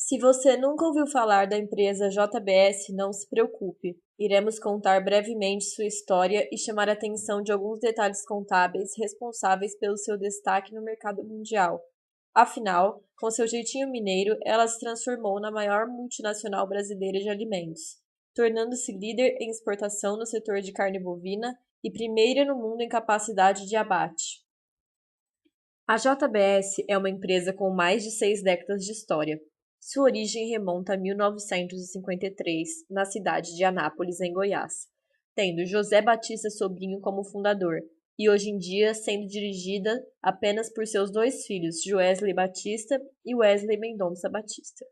Se você nunca ouviu falar da empresa JBS, não se preocupe. Iremos contar brevemente sua história e chamar a atenção de alguns detalhes contábeis responsáveis pelo seu destaque no mercado mundial. Afinal, com seu jeitinho mineiro, ela se transformou na maior multinacional brasileira de alimentos, tornando-se líder em exportação no setor de carne bovina e primeira no mundo em capacidade de abate. A JBS é uma empresa com mais de 6 décadas de história. Sua origem remonta a 1953, na cidade de Anápolis, em Goiás, tendo José Batista Sobrinho como fundador, e hoje em dia sendo dirigida apenas por seus dois filhos, Joesley Batista e Wesley Mendonça Batista.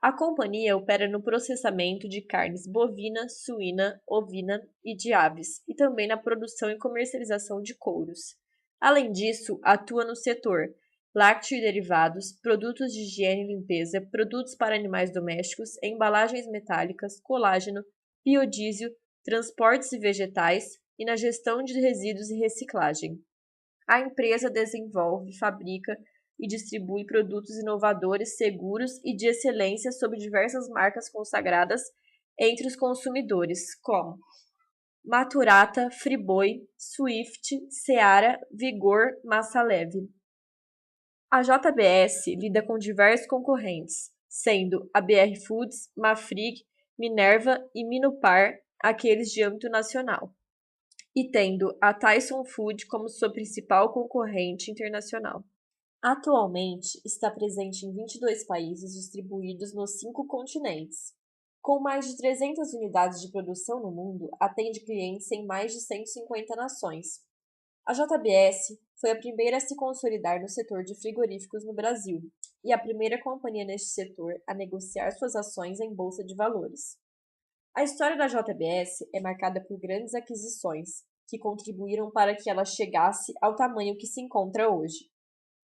A companhia opera no processamento de carnes bovina, suína, ovina e de aves, e também na produção e comercialização de couros. Além disso, atua no setor lácteo e derivados, produtos de higiene e limpeza, produtos para animais domésticos, embalagens metálicas, colágeno, biodiesel, transportes e vegetais e na gestão de resíduos e reciclagem. A empresa desenvolve, fabrica e distribui produtos inovadores, seguros e de excelência sob diversas marcas consagradas entre os consumidores, como Maturata, Friboi, Swift, Seara, Vigor, Massa Leve. A JBS lida com diversos concorrentes, sendo a BR Foods, Mafrig, Minerva e Minupar aqueles de âmbito nacional, e tendo a Tyson Food como sua principal concorrente internacional. Atualmente está presente em 22 países distribuídos nos 5 continentes. Com mais de 300 unidades de produção no mundo, atende clientes em mais de 150 nações. A JBS foi a primeira a se consolidar no setor de frigoríficos no Brasil e a primeira companhia neste setor a negociar suas ações em bolsa de valores. A história da JBS é marcada por grandes aquisições, que contribuíram para que ela chegasse ao tamanho que se encontra hoje.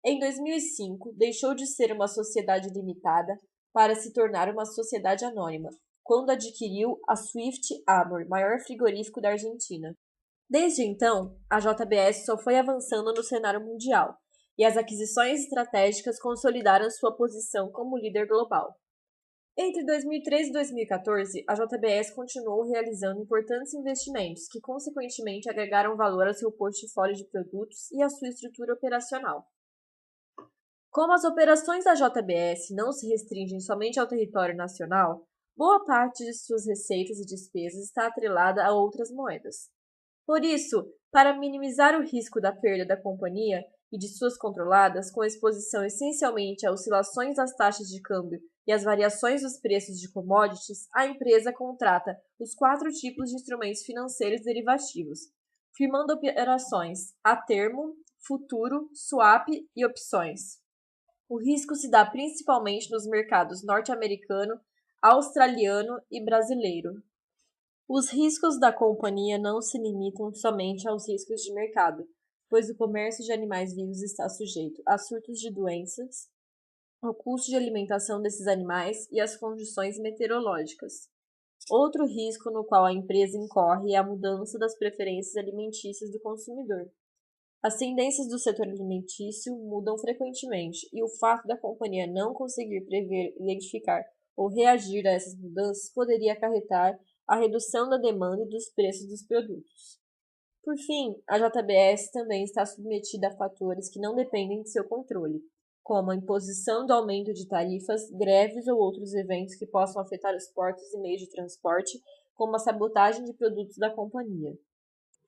Em 2005, deixou de ser uma sociedade limitada para se tornar uma sociedade anônima, quando adquiriu a Swift Armor, maior frigorífico da Argentina. Desde então, a JBS só foi avançando no cenário mundial, e as aquisições estratégicas consolidaram sua posição como líder global. Entre 2013 e 2014, a JBS continuou realizando importantes investimentos que, consequentemente, agregaram valor ao seu portfólio de produtos e à sua estrutura operacional. Como as operações da JBS não se restringem somente ao território nacional, boa parte de suas receitas e despesas está atrelada a outras moedas. Por isso, para minimizar o risco da perda da companhia e de suas controladas, com exposição essencialmente a oscilações das taxas de câmbio e às variações dos preços de commodities, a empresa contrata os 4 tipos de instrumentos financeiros derivativos, firmando operações a termo, futuro, swap e opções. O risco se dá principalmente nos mercados norte-americano, australiano e brasileiro. Os riscos da companhia não se limitam somente aos riscos de mercado, pois o comércio de animais vivos está sujeito a surtos de doenças, ao custo de alimentação desses animais e às condições meteorológicas. Outro risco no qual a empresa incorre é a mudança das preferências alimentícias do consumidor. As tendências do setor alimentício mudam frequentemente e o fato da companhia não conseguir prever, identificar ou reagir a essas mudanças poderia acarretar a redução da demanda e dos preços dos produtos. Por fim, a JBS também está submetida a fatores que não dependem de seu controle, como a imposição do aumento de tarifas, greves ou outros eventos que possam afetar os portos e meios de transporte, como a sabotagem de produtos da companhia.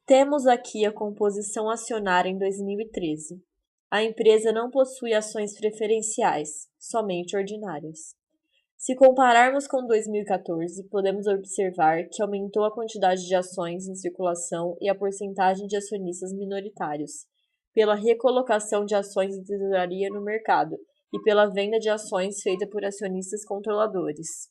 Temos aqui a composição acionária em 2013. A empresa não possui ações preferenciais, somente ordinárias. Se compararmos com 2014, podemos observar que aumentou a quantidade de ações em circulação e a porcentagem de acionistas minoritários, pela recolocação de ações de tesouraria no mercado e pela venda de ações feita por acionistas controladores.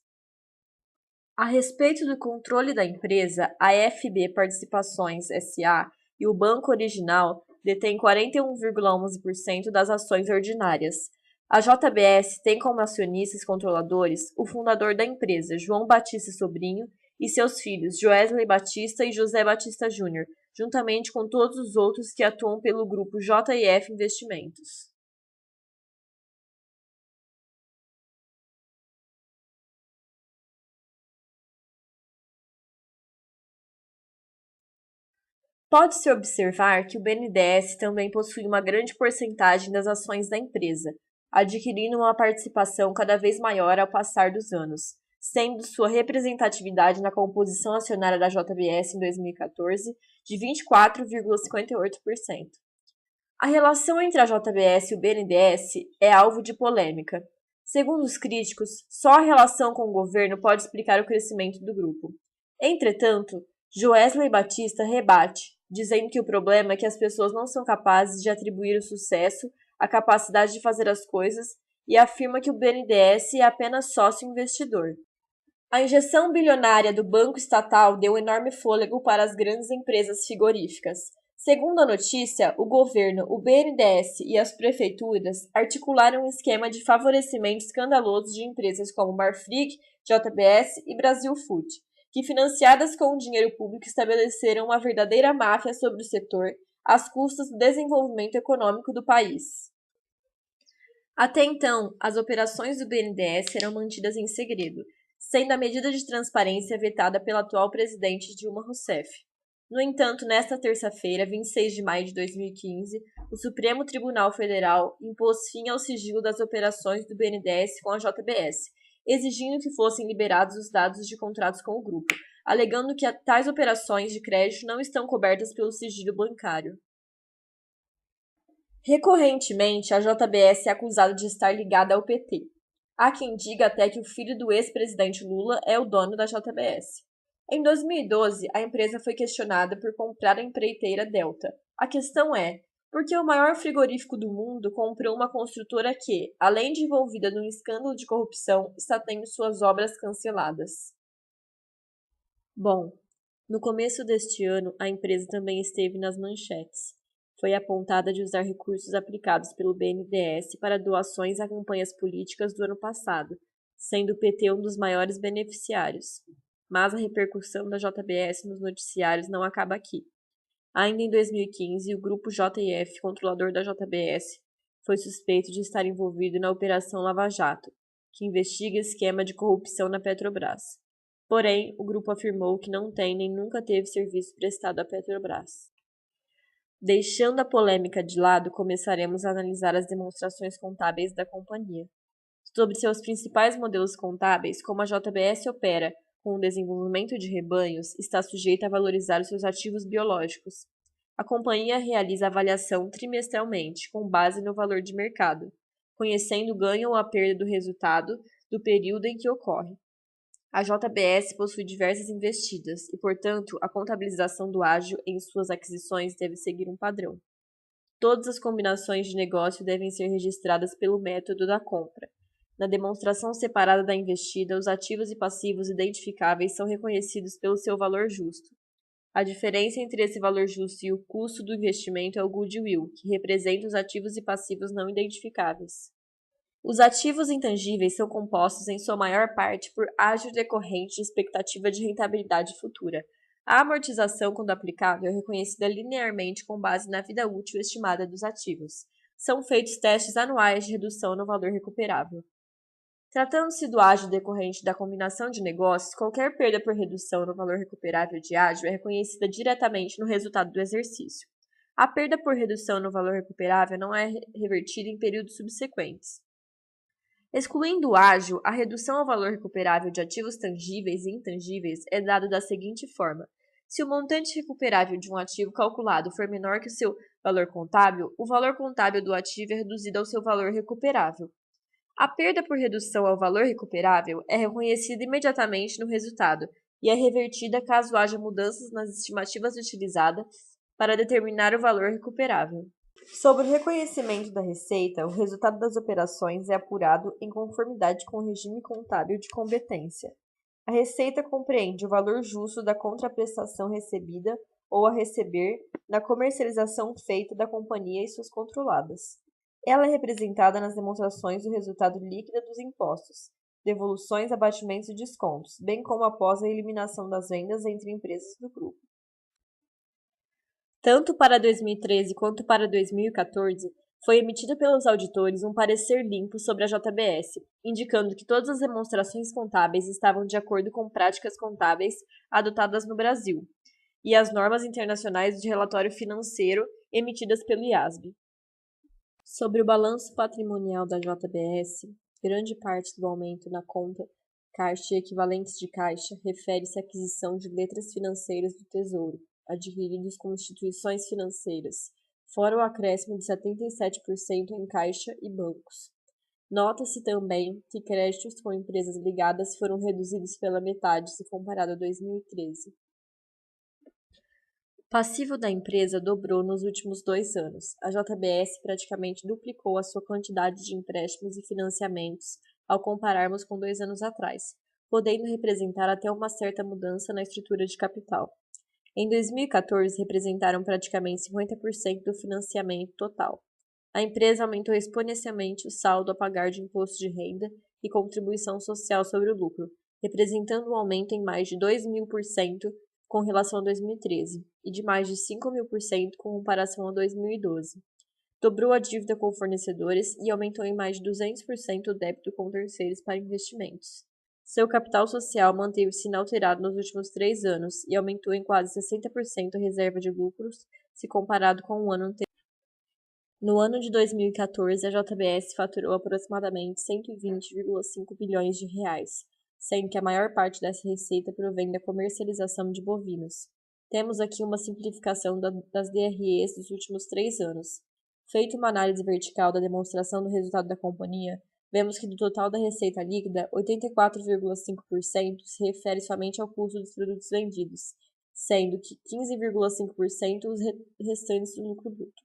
A respeito do controle da empresa, a FB Participações S.A. e o Banco Original detêm 41,11% das ações ordinárias. A JBS tem como acionistas controladores o fundador da empresa, João Batista Sobrinho, e seus filhos, Joesley Batista e José Batista Júnior, juntamente com todos os outros que atuam pelo grupo JF Investimentos. Pode-se observar que o BNDES também possui uma grande porcentagem das ações da empresa, adquirindo uma participação cada vez maior ao passar dos anos, sendo sua representatividade na composição acionária da JBS em 2014 de 24,58%. A relação entre a JBS e o BNDES é alvo de polêmica. Segundo os críticos, só a relação com o governo pode explicar o crescimento do grupo. Entretanto, Joesley Batista rebate, dizendo que o problema é que as pessoas não são capazes de atribuir o sucesso à capacidade de fazer as coisas e afirma que o BNDES é apenas sócio investidor. A injeção bilionária do banco estatal deu enorme fôlego para as grandes empresas frigoríficas. Segundo a notícia, o governo, o BNDES e as prefeituras articularam um esquema de favorecimento escandaloso de empresas como Marfrig, JBS e Brasil Food, que, financiadas com o dinheiro público, estabeleceram uma verdadeira máfia sobre o setor, às custas do desenvolvimento econômico do país. Até então, as operações do BNDES eram mantidas em segredo, sendo a medida de transparência vetada pela atual presidente Dilma Rousseff. No entanto, nesta terça-feira, 26 de maio de 2015, o Supremo Tribunal Federal impôs fim ao sigilo das operações do BNDES com a JBS, exigindo que fossem liberados os dados de contratos com o grupo, alegando que tais operações de crédito não estão cobertas pelo sigilo bancário. Recorrentemente, a JBS é acusada de estar ligada ao PT. Há quem diga até que o filho do ex-presidente Lula é o dono da JBS. Em 2012, a empresa foi questionada por comprar a empreiteira Delta. A questão é, por que o maior frigorífico do mundo comprou uma construtora que, além de envolvida num escândalo de corrupção, está tendo suas obras canceladas? Bom, no começo deste ano, a empresa também esteve nas manchetes. Foi apontada de usar recursos aplicados pelo BNDES para doações a campanhas políticas do ano passado, sendo o PT um dos maiores beneficiários. Mas a repercussão da JBS nos noticiários não acaba aqui. Ainda em 2015, o grupo JF, controlador da JBS, foi suspeito de estar envolvido na Operação Lava Jato, que investiga esquema de corrupção na Petrobras. Porém, o grupo afirmou que não tem nem nunca teve serviço prestado à Petrobras. Deixando a polêmica de lado, começaremos a analisar as demonstrações contábeis da companhia. Sobre seus principais modelos contábeis, como a JBS opera com o desenvolvimento de rebanhos, está sujeita a valorizar os seus ativos biológicos. A companhia realiza avaliação trimestralmente, com base no valor de mercado, conhecendo o ganho ou a perda do resultado do período em que ocorre. A JBS possui diversas investidas e, portanto, a contabilização do ágio em suas aquisições deve seguir um padrão. Todas as combinações de negócio devem ser registradas pelo método da compra. Na demonstração separada da investida, os ativos e passivos identificáveis são reconhecidos pelo seu valor justo. A diferença entre esse valor justo e o custo do investimento é o goodwill, que representa os ativos e passivos não identificáveis. Os ativos intangíveis são compostos em sua maior parte por ágio decorrente de expectativa de rentabilidade futura. A amortização, quando aplicável, é reconhecida linearmente com base na vida útil estimada dos ativos. São feitos testes anuais de redução no valor recuperável. Tratando-se do ágio decorrente da combinação de negócios, qualquer perda por redução no valor recuperável de ágio é reconhecida diretamente no resultado do exercício. A perda por redução no valor recuperável não é revertida em períodos subsequentes. Excluindo o ágio, a redução ao valor recuperável de ativos tangíveis e intangíveis é dada da seguinte forma: se o montante recuperável de um ativo calculado for menor que o seu valor contábil, o valor contábil do ativo é reduzido ao seu valor recuperável. A perda por redução ao valor recuperável é reconhecida imediatamente no resultado e é revertida caso haja mudanças nas estimativas utilizadas para determinar o valor recuperável. Sobre o reconhecimento da receita, o resultado das operações é apurado em conformidade com o regime contábil de competência. A receita compreende o valor justo da contraprestação recebida ou a receber na comercialização feita da companhia e suas controladas. Ela é representada nas demonstrações do resultado líquido dos impostos, devoluções, abatimentos e descontos, bem como após a eliminação das vendas entre empresas do grupo. Tanto para 2013 quanto para 2014, foi emitido pelos auditores um parecer limpo sobre a JBS, indicando que todas as demonstrações contábeis estavam de acordo com práticas contábeis adotadas no Brasil. e as normas internacionais de relatório financeiro emitidas pelo IASB. Sobre o balanço patrimonial da JBS, grande parte do aumento na conta caixa e equivalentes de caixa refere-se à aquisição de letras financeiras do Tesouro, adquiridos com instituições financeiras, fora o acréscimo de 77% em caixa e bancos. Nota-se também que créditos com empresas ligadas foram reduzidos pela metade se comparado a 2013. O passivo da empresa dobrou nos últimos 2 anos. A JBS praticamente duplicou a sua quantidade de empréstimos e financiamentos ao compararmos com 2 anos atrás, podendo representar até uma certa mudança na estrutura de capital. Em 2014, representaram praticamente 50% do financiamento total. A empresa aumentou exponencialmente o saldo a pagar de imposto de renda e contribuição social sobre o lucro, representando um aumento em mais de 2.000% com relação a 2013 e de mais de 5.000% com comparação a 2012. Dobrou a dívida com fornecedores e aumentou em mais de 200% o débito com terceiros para investimentos. Seu capital social manteve-se inalterado nos últimos 3 anos e aumentou em quase 60% a reserva de lucros se comparado com o ano anterior. No ano de 2014, a JBS faturou aproximadamente 120,5 bilhões de reais, sendo que a maior parte dessa receita provém da comercialização de bovinos. Temos aqui uma simplificação das DREs dos últimos 3 anos. Feita uma análise vertical da demonstração do resultado da companhia, vemos que do total da receita líquida, 84,5% se refere somente ao custo dos produtos vendidos, sendo que 15,5% os restantes do lucro bruto.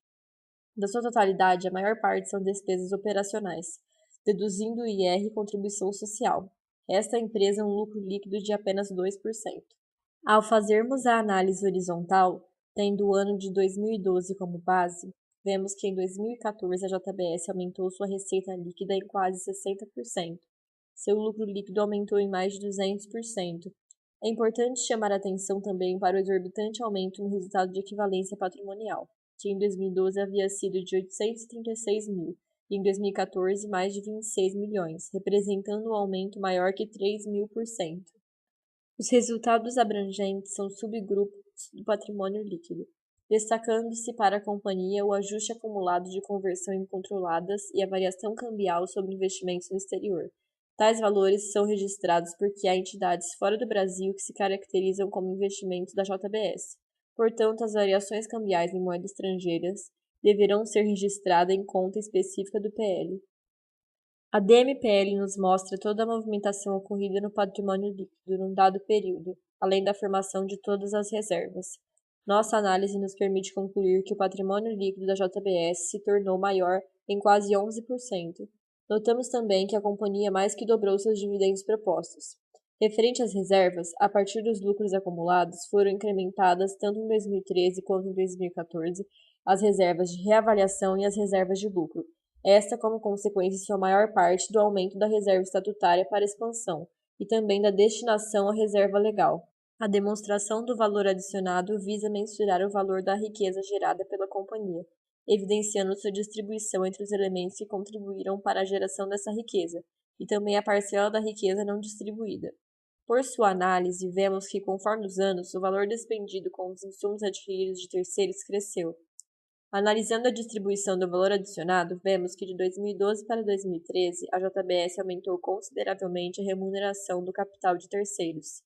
Da sua totalidade, a maior parte são despesas operacionais, deduzindo o IR e contribuição social. Resta à empresa um lucro líquido de apenas 2%. Ao fazermos a análise horizontal, tendo o ano de 2012 como base, vemos que em 2014 a JBS aumentou sua receita líquida em quase 60%. Seu lucro líquido aumentou em mais de 200%. É importante chamar a atenção também para o exorbitante aumento no resultado de equivalência patrimonial, que em 2012 havia sido de 836 mil, e em 2014 mais de 26 milhões, representando um aumento maior que 3.000%. Os resultados abrangentes são subgrupos do patrimônio líquido, destacando-se para a companhia o ajuste acumulado de conversão incontroladas e a variação cambial sobre investimentos no exterior. Tais valores são registrados porque há entidades fora do Brasil que se caracterizam como investimentos da JBS. Portanto, as variações cambiais em moedas estrangeiras deverão ser registradas em conta específica do PL. A DMPL nos mostra toda a movimentação ocorrida no patrimônio líquido num dado período, além da formação de todas as reservas. Nossa análise nos permite concluir que o patrimônio líquido da JBS se tornou maior em quase 11%. Notamos também que a companhia mais que dobrou seus dividendos propostos. Referente às reservas, a partir dos lucros acumulados, foram incrementadas tanto em 2013 quanto em 2014 as reservas de reavaliação e as reservas de lucro, esta como consequência em sua maior parte do aumento da reserva estatutária para expansão e também da destinação à reserva legal. A demonstração do valor adicionado visa mensurar o valor da riqueza gerada pela companhia, evidenciando sua distribuição entre os elementos que contribuíram para a geração dessa riqueza, e também a parcela da riqueza não distribuída. Por sua análise, vemos que, conforme os anos, o valor despendido com os insumos adquiridos de terceiros cresceu. Analisando a distribuição do valor adicionado, vemos que de 2012 para 2013, a JBS aumentou consideravelmente a remuneração do capital de terceiros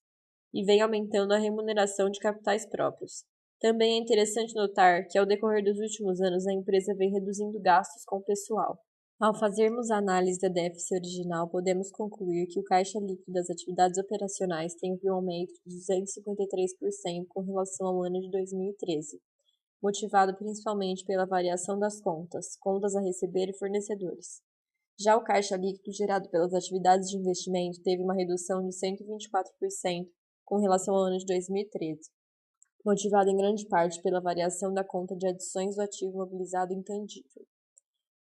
e vem aumentando a remuneração de capitais próprios. Também é interessante notar que, ao decorrer dos últimos anos, a empresa vem reduzindo gastos com o pessoal. Ao fazermos a análise da déficit original, podemos concluir que o caixa líquido das atividades operacionais teve um aumento de 253% com relação ao ano de 2013, motivado principalmente pela variação das contas a receber e fornecedores. Já o caixa líquido gerado pelas atividades de investimento teve uma redução de 124% com relação ao ano de 2013, motivado em grande parte pela variação da conta de adições do ativo mobilizado intangível.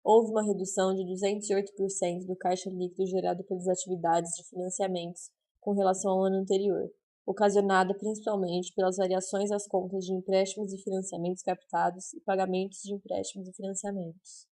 Houve uma redução de 208% do caixa líquido gerado pelas atividades de financiamentos com relação ao ano anterior, ocasionada principalmente pelas variações das contas de empréstimos e financiamentos captados e pagamentos de empréstimos e financiamentos.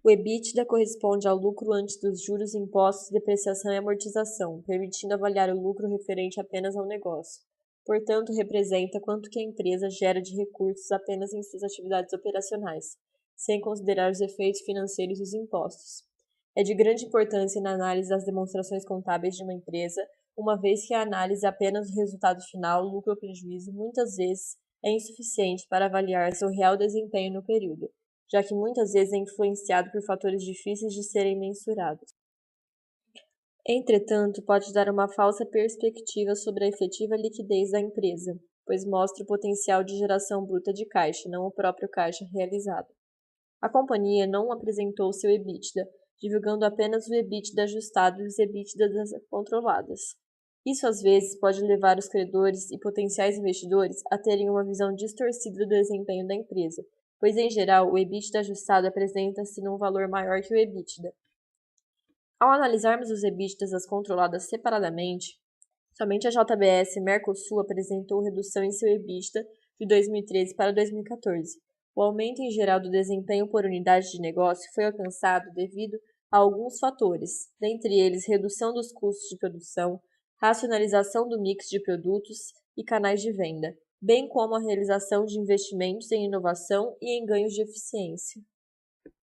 O EBITDA corresponde ao lucro antes dos juros, impostos, depreciação e amortização, permitindo avaliar o lucro referente apenas ao negócio. portanto, representa quanto que a empresa gera de recursos apenas em suas atividades operacionais, sem considerar os efeitos financeiros dos impostos. É de grande importância na análise das demonstrações contábeis de uma empresa, uma vez que a análise apenas do resultado final, lucro ou prejuízo, muitas vezes é insuficiente para avaliar seu real desempenho no período, já que muitas vezes é influenciado por fatores difíceis de serem mensurados. Entretanto, pode dar uma falsa perspectiva sobre a efetiva liquidez da empresa, pois mostra o potencial de geração bruta de caixa, não o próprio caixa realizado. A companhia não apresentou seu EBITDA, divulgando apenas o EBITDA ajustado e os EBITDAs controladas. Isso às vezes pode levar os credores e potenciais investidores a terem uma visão distorcida do desempenho da empresa, pois em geral o EBITDA ajustado apresenta-se num valor maior que o EBITDA. Ao analisarmos os EBITDAs das controladas separadamente, somente a JBS Mercosul apresentou redução em seu EBITDA de 2013 para 2014. O aumento em geral do desempenho por unidade de negócio foi alcançado devido a alguns fatores, dentre eles redução dos custos de produção, racionalização do mix de produtos e canais de venda, bem como a realização de investimentos em inovação e em ganhos de eficiência.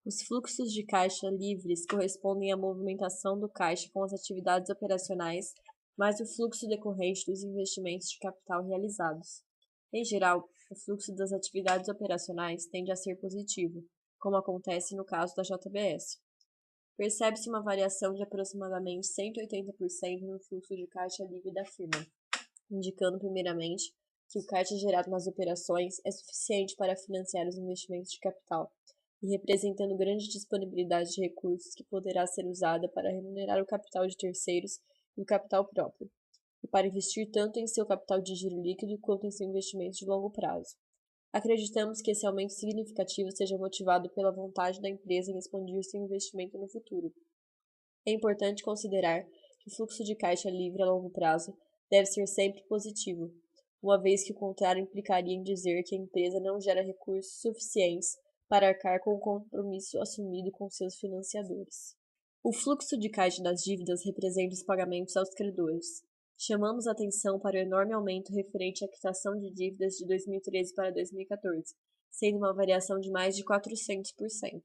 Os fluxos de caixa livres correspondem à movimentação do caixa com as atividades operacionais, mais o fluxo decorrente dos investimentos de capital realizados. Em geral, o fluxo das atividades operacionais tende a ser positivo, como acontece no caso da JBS. Percebe-se uma variação de aproximadamente 180% no fluxo de caixa livre da firma, indicando primeiramente que o caixa gerado nas operações é suficiente para financiar os investimentos de capital, e representando grande disponibilidade de recursos que poderá ser usada para remunerar o capital de terceiros e o capital próprio, e para investir tanto em seu capital de giro líquido quanto em seu investimento de longo prazo. Acreditamos que esse aumento significativo seja motivado pela vontade da empresa em expandir seu investimento no futuro. É importante considerar que o fluxo de caixa livre a longo prazo deve ser sempre positivo, uma vez que o contrário implicaria em dizer que a empresa não gera recursos suficientes para arcar com o compromisso assumido com seus financiadores. O fluxo de caixa das dívidas representa os pagamentos aos credores. Chamamos atenção para o enorme aumento referente à quitação de dívidas de 2013 para 2014, sendo uma variação de mais de 400%.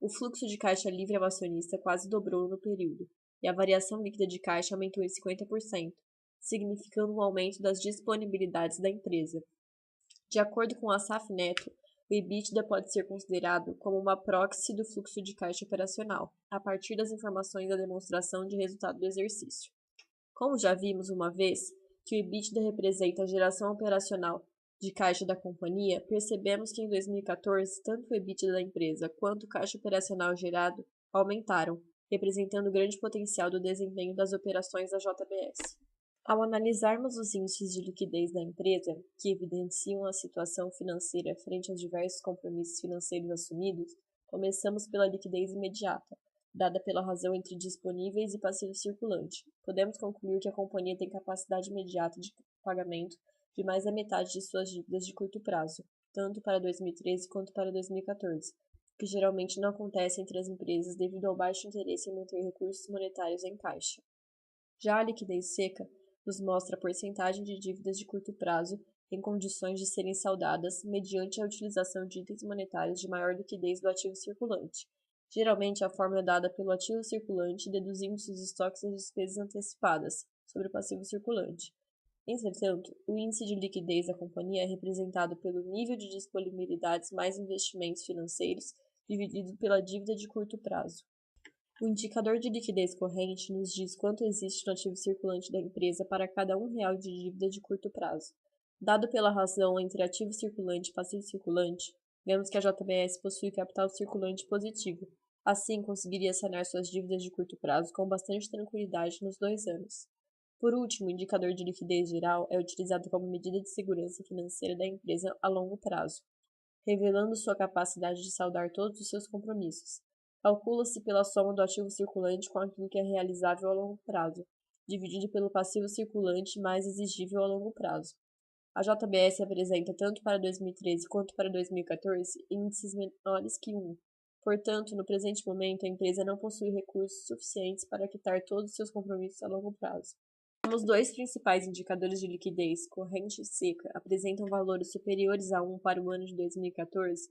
O fluxo de caixa livre ao acionista quase dobrou no período, e a variação líquida de caixa aumentou em 50%, significando um aumento das disponibilidades da empresa. De acordo com a SAF Neto, o EBITDA pode ser considerado como uma proxy do fluxo de caixa operacional, a partir das informações da demonstração de resultado do exercício. Como já vimos uma vez que o EBITDA representa a geração operacional de caixa da companhia, percebemos que em 2014, tanto o EBITDA da empresa quanto o caixa operacional gerado aumentaram, representando o grande potencial do desempenho das operações da JBS. Ao analisarmos os índices de liquidez da empresa, que evidenciam a situação financeira frente aos diversos compromissos financeiros assumidos, começamos pela liquidez imediata, dada pela razão entre disponíveis e passivo circulante. Podemos concluir que a companhia tem capacidade imediata de pagamento de mais da metade de suas dívidas de curto prazo, tanto para 2013 quanto para 2014, o que geralmente não acontece entre as empresas devido ao baixo interesse em manter recursos monetários em caixa. Já a liquidez seca nos mostra a porcentagem de dívidas de curto prazo em condições de serem saldadas mediante a utilização de itens monetários de maior liquidez do ativo circulante. Geralmente, a fórmula é dada pelo ativo circulante deduzindo-se os estoques e as despesas antecipadas sobre o passivo circulante. Entretanto, o índice de liquidez da companhia é representado pelo nível de disponibilidades mais investimentos financeiros dividido pela dívida de curto prazo. O indicador de liquidez corrente nos diz quanto existe no ativo circulante da empresa para cada R$1 de dívida de curto prazo. Dado pela razão entre ativo circulante e passivo circulante, vemos que a JBS possui capital circulante positivo. Assim, conseguiria sanar suas dívidas de curto prazo com bastante tranquilidade nos 2 anos. Por último, o indicador de liquidez geral é utilizado como medida de segurança financeira da empresa a longo prazo, revelando sua capacidade de saldar todos os seus compromissos. Calcula-se pela soma do ativo circulante com aquilo que é realizável a longo prazo, dividido pelo passivo circulante mais exigível a longo prazo. A JBS apresenta, tanto para 2013 quanto para 2014, índices menores que 1. Portanto, no presente momento, a empresa não possui recursos suficientes para quitar todos os seus compromissos a longo prazo. Temos dois principais indicadores de liquidez, corrente e seca, apresentam valores superiores a 1 para o ano de 2014,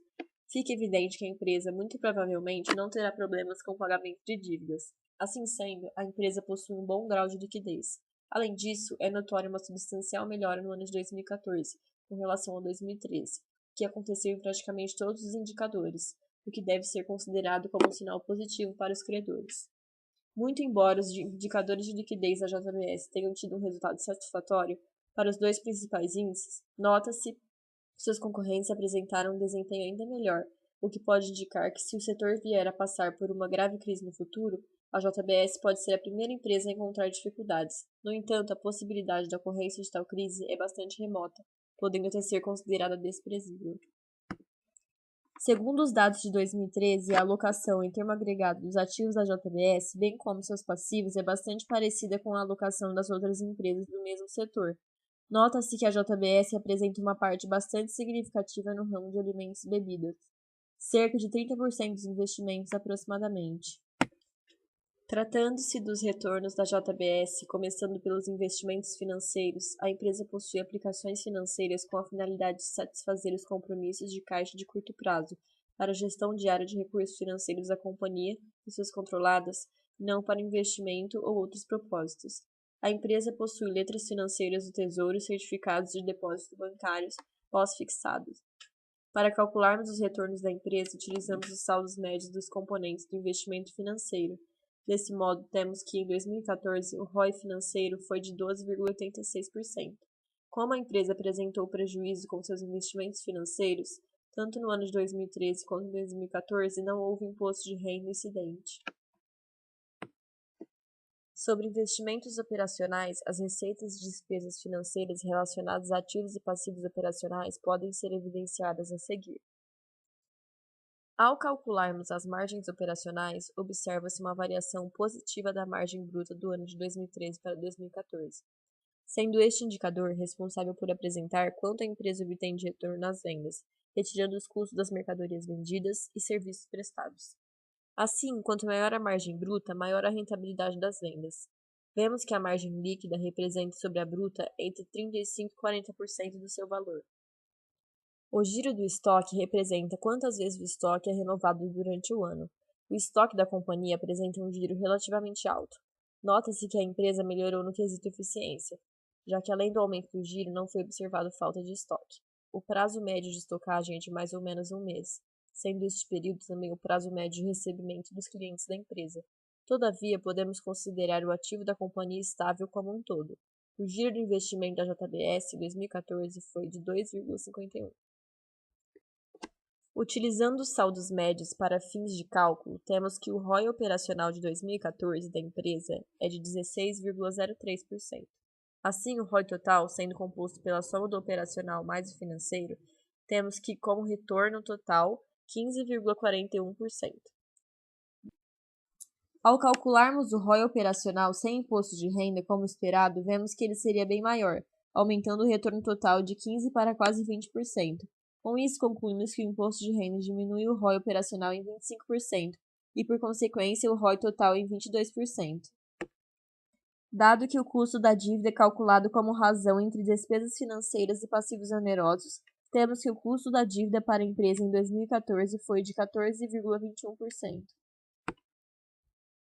fica evidente que a empresa muito provavelmente não terá problemas com o pagamento de dívidas. Assim sendo, a empresa possui um bom grau de liquidez. Além disso, é notória uma substancial melhora no ano de 2014, com relação a 2013, que aconteceu em praticamente todos os indicadores, o que deve ser considerado como um sinal positivo para os credores. Muito embora os indicadores de liquidez da JBS tenham tido um resultado satisfatório para os dois principais índices, nota-se que seus concorrentes apresentaram um desempenho ainda melhor, o que pode indicar que se o setor vier a passar por uma grave crise no futuro, a JBS pode ser a primeira empresa a encontrar dificuldades. No entanto, a possibilidade da ocorrência de tal crise é bastante remota, podendo até ser considerada desprezível. Segundo os dados de 2013, a alocação em termo agregado dos ativos da JBS, bem como seus passivos, é bastante parecida com a alocação das outras empresas do mesmo setor. Nota-se que a JBS apresenta uma parte bastante significativa no ramo de alimentos e bebidas, cerca de 30% dos investimentos aproximadamente. Tratando-se dos retornos da JBS, começando pelos investimentos financeiros, a empresa possui aplicações financeiras com a finalidade de satisfazer os compromissos de caixa de curto prazo para a gestão diária de recursos financeiros da companhia e suas controladas, não para investimento ou outros propósitos. A empresa possui letras financeiras do Tesouro e certificados de depósito bancários pós-fixados. Para calcularmos os retornos da empresa, utilizamos os saldos médios dos componentes do investimento financeiro. Desse modo, temos que em 2014 o ROI financeiro foi de 12,86%. Como a empresa apresentou prejuízo com seus investimentos financeiros, tanto no ano de 2013 quanto em 2014 não houve imposto de renda incidente. Sobre investimentos operacionais, as receitas e despesas financeiras relacionadas a ativos e passivos operacionais podem ser evidenciadas a seguir. Ao calcularmos as margens operacionais, observa-se uma variação positiva da margem bruta do ano de 2013 para 2014, sendo este indicador responsável por apresentar quanto a empresa obtém de retorno nas vendas, retirando os custos das mercadorias vendidas e serviços prestados. Assim, quanto maior a margem bruta, maior a rentabilidade das vendas. Vemos que a margem líquida representa sobre a bruta entre 35% e 40% do seu valor. O giro do estoque representa quantas vezes o estoque é renovado durante o ano. O estoque da companhia apresenta um giro relativamente alto. Nota-se que a empresa melhorou no quesito eficiência, já que além do aumento do giro não foi observado falta de estoque. O prazo médio de estocagem é de mais ou menos um mês, sendo este período também o prazo médio de recebimento dos clientes da empresa. Todavia, podemos considerar o ativo da companhia estável como um todo. O giro do investimento da JBS em 2014 foi de 2,51. Utilizando os saldos médios para fins de cálculo, temos que o ROI operacional de 2014 da empresa é de 16,03%. Assim, o ROI total, sendo composto pela soma do operacional mais o financeiro, temos que, como retorno total, 15,41%. Ao calcularmos o ROI operacional sem imposto de renda, como esperado, vemos que ele seria bem maior, aumentando o retorno total de 15% para quase 20%. Com isso, concluímos que o imposto de renda diminui o ROI operacional em 25% e, por consequência, o ROI total em 22%. Dado que o custo da dívida é calculado como razão entre despesas financeiras e passivos onerosos, temos que o custo da dívida para a empresa em 2014 foi de 14,21%.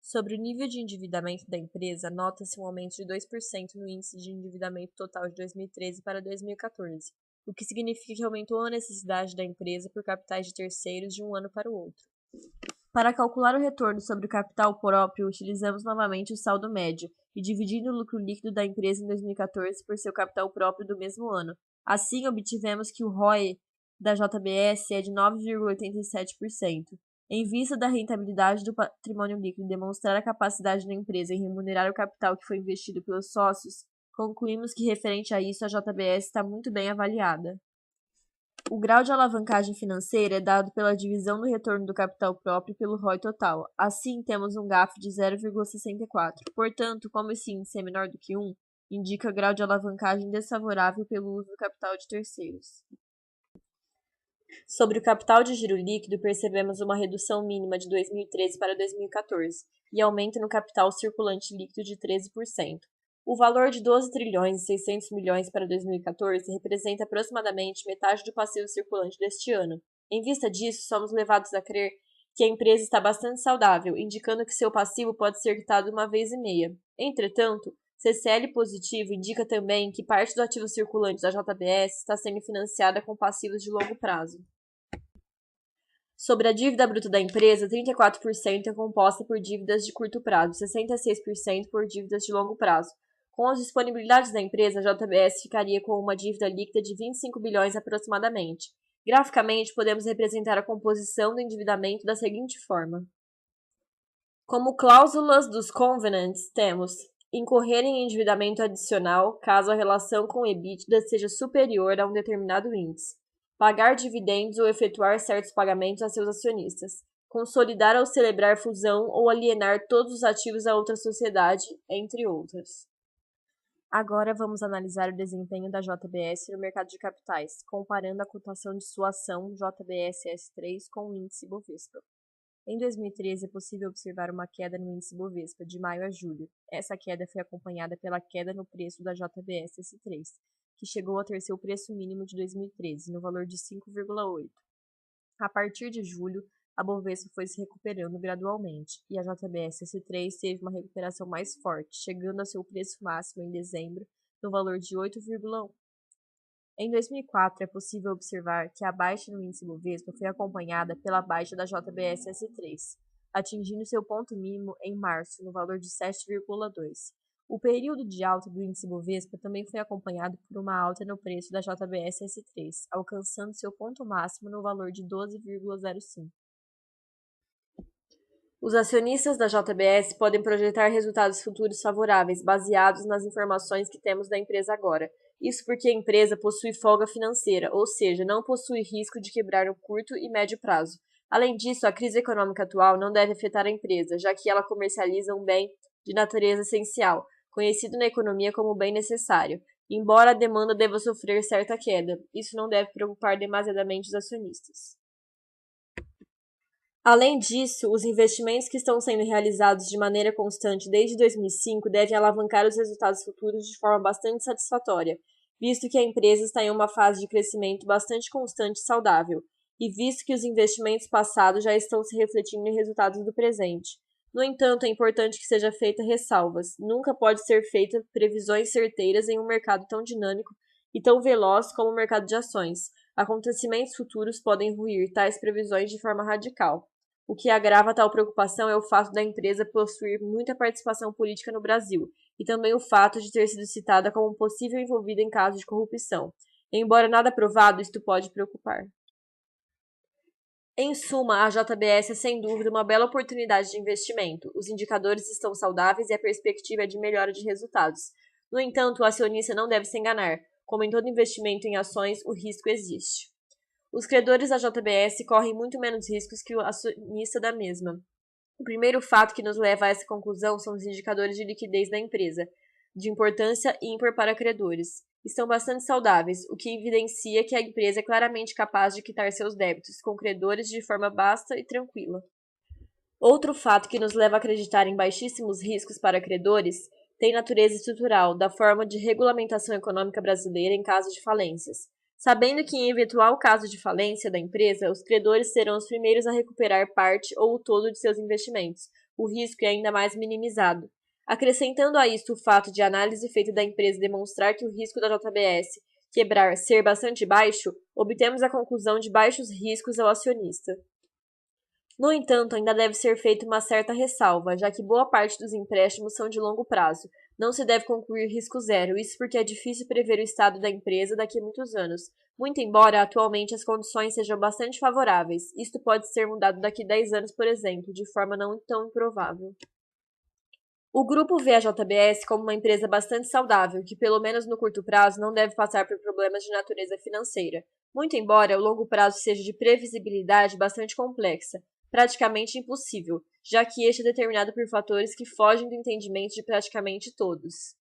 Sobre o nível de endividamento da empresa, nota-se um aumento de 2% no índice de endividamento total de 2013 para 2014. O que significa que aumentou a necessidade da empresa por capitais de terceiros de um ano para o outro. Para calcular o retorno sobre o capital próprio, utilizamos novamente o saldo médio e dividindo o lucro líquido da empresa em 2014 por seu capital próprio do mesmo ano. Assim, obtivemos que o ROI da JBS é de 9,87%. Em vista da rentabilidade do patrimônio líquido e demonstrar a capacidade da empresa em remunerar o capital que foi investido pelos sócios, concluímos que, referente a isso, a JBS está muito bem avaliada. O grau de alavancagem financeira é dado pela divisão do retorno do capital próprio pelo ROI total. Assim, temos um GAF de 0,64. Portanto, como esse índice é menor do que 1, indica grau de alavancagem desfavorável pelo uso do capital de terceiros. Sobre o capital de giro líquido, percebemos uma redução mínima de 2013 para 2014 e aumento no capital circulante líquido de 13%. O valor de 12 trilhões e 600 milhões para 2014 representa aproximadamente metade do passivo circulante deste ano. Em vista disso, somos levados a crer que a empresa está bastante saudável, indicando que seu passivo pode ser quitado uma vez e meia. Entretanto, CCL positivo indica também que parte do ativo circulante da JBS está sendo financiada com passivos de longo prazo. Sobre a dívida bruta da empresa, 34% é composta por dívidas de curto prazo, 66% por dívidas de longo prazo. Com as disponibilidades da empresa, a JBS ficaria com uma dívida líquida de 25 bilhões aproximadamente. Graficamente, podemos representar a composição do endividamento da seguinte forma. Como cláusulas dos covenants, temos incorrer em endividamento adicional caso a relação com o EBITDA seja superior a um determinado índice, pagar dividendos ou efetuar certos pagamentos a seus acionistas, consolidar ou celebrar fusão ou alienar todos os ativos a outra sociedade, entre outras. Agora vamos analisar o desempenho da JBS no mercado de capitais, comparando a cotação de sua ação JBS-S3 com o índice Bovespa. Em 2013, é possível observar uma queda no índice Bovespa de maio a julho. Essa queda foi acompanhada pela queda no preço da JBS-S3, que chegou a ter seu preço mínimo de 2013, no valor de 5,8. A partir de julho, a Bovespa foi se recuperando gradualmente, e a JBS-S3 teve uma recuperação mais forte, chegando a seu preço máximo em dezembro, no valor de 8,1. Em 2004, é possível observar que a baixa no índice Bovespa foi acompanhada pela baixa da JBS-S3, atingindo seu ponto mínimo em março, no valor de 7,2. O período de alta do índice Bovespa também foi acompanhado por uma alta no preço da JBS-S3, alcançando seu ponto máximo no valor de 12,05. Os acionistas da JBS podem projetar resultados futuros favoráveis, baseados nas informações que temos da empresa agora. Isso porque a empresa possui folga financeira, ou seja, não possui risco de quebrar no curto e médio prazo. Além disso, a crise econômica atual não deve afetar a empresa, já que ela comercializa um bem de natureza essencial, conhecido na economia como bem necessário. Embora a demanda deva sofrer certa queda, isso não deve preocupar demasiadamente os acionistas. Além disso, os investimentos que estão sendo realizados de maneira constante desde 2005 devem alavancar os resultados futuros de forma bastante satisfatória, visto que a empresa está em uma fase de crescimento bastante constante e saudável, e visto que os investimentos passados já estão se refletindo em resultados do presente. No entanto, é importante que seja feita ressalvas. Nunca pode ser feita previsões certeiras em um mercado tão dinâmico e tão veloz como o mercado de ações. Acontecimentos futuros podem ruir tais previsões de forma radical. O que agrava tal preocupação é o fato da empresa possuir muita participação política no Brasil, e também o fato de ter sido citada como possível envolvida em casos de corrupção. Embora nada provado, isto pode preocupar. Em suma, a JBS é sem dúvida uma bela oportunidade de investimento. Os indicadores estão saudáveis e a perspectiva é de melhora de resultados. No entanto, o acionista não deve se enganar. Como em todo investimento em ações, o risco existe. Os credores da JBS correm muito menos riscos que o acionista da mesma. O primeiro fato que nos leva a essa conclusão são os indicadores de liquidez da empresa, de importância ímpar para credores. Estão bastante saudáveis, o que evidencia que a empresa é claramente capaz de quitar seus débitos com credores de forma basta e tranquila. Outro fato que nos leva a acreditar em baixíssimos riscos para credores tem natureza estrutural, da forma de regulamentação econômica brasileira em caso de falências. Sabendo que, em eventual caso de falência da empresa, os credores serão os primeiros a recuperar parte ou o todo de seus investimentos, o risco é ainda mais minimizado. Acrescentando a isto o fato de a análise feita da empresa demonstrar que o risco da JBS quebrar ser bastante baixo, obtemos a conclusão de baixos riscos ao acionista. No entanto, ainda deve ser feita uma certa ressalva, já que boa parte dos empréstimos são de longo prazo. Não se deve concluir risco zero, isso porque é difícil prever o estado da empresa daqui a muitos anos. Muito embora atualmente as condições sejam bastante favoráveis, isto pode ser mudado daqui a 10 anos, por exemplo, de forma não tão improvável. O grupo vê a JBS como uma empresa bastante saudável, que pelo menos no curto prazo não deve passar por problemas de natureza financeira. Muito embora o longo prazo seja de previsibilidade bastante complexa, praticamente impossível, já que este é determinado por fatores que fogem do entendimento de praticamente todos.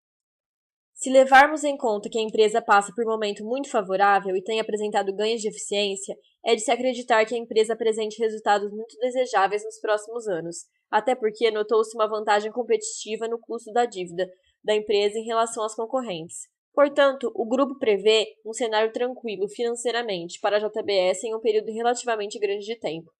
Se levarmos em conta que a empresa passa por um momento muito favorável e tem apresentado ganhos de eficiência, é de se acreditar que a empresa apresente resultados muito desejáveis nos próximos anos, até porque notou-se uma vantagem competitiva no custo da dívida, da empresa em relação às concorrentes. Portanto, o grupo prevê um cenário tranquilo financeiramente para a JBS em um período relativamente grande de tempo.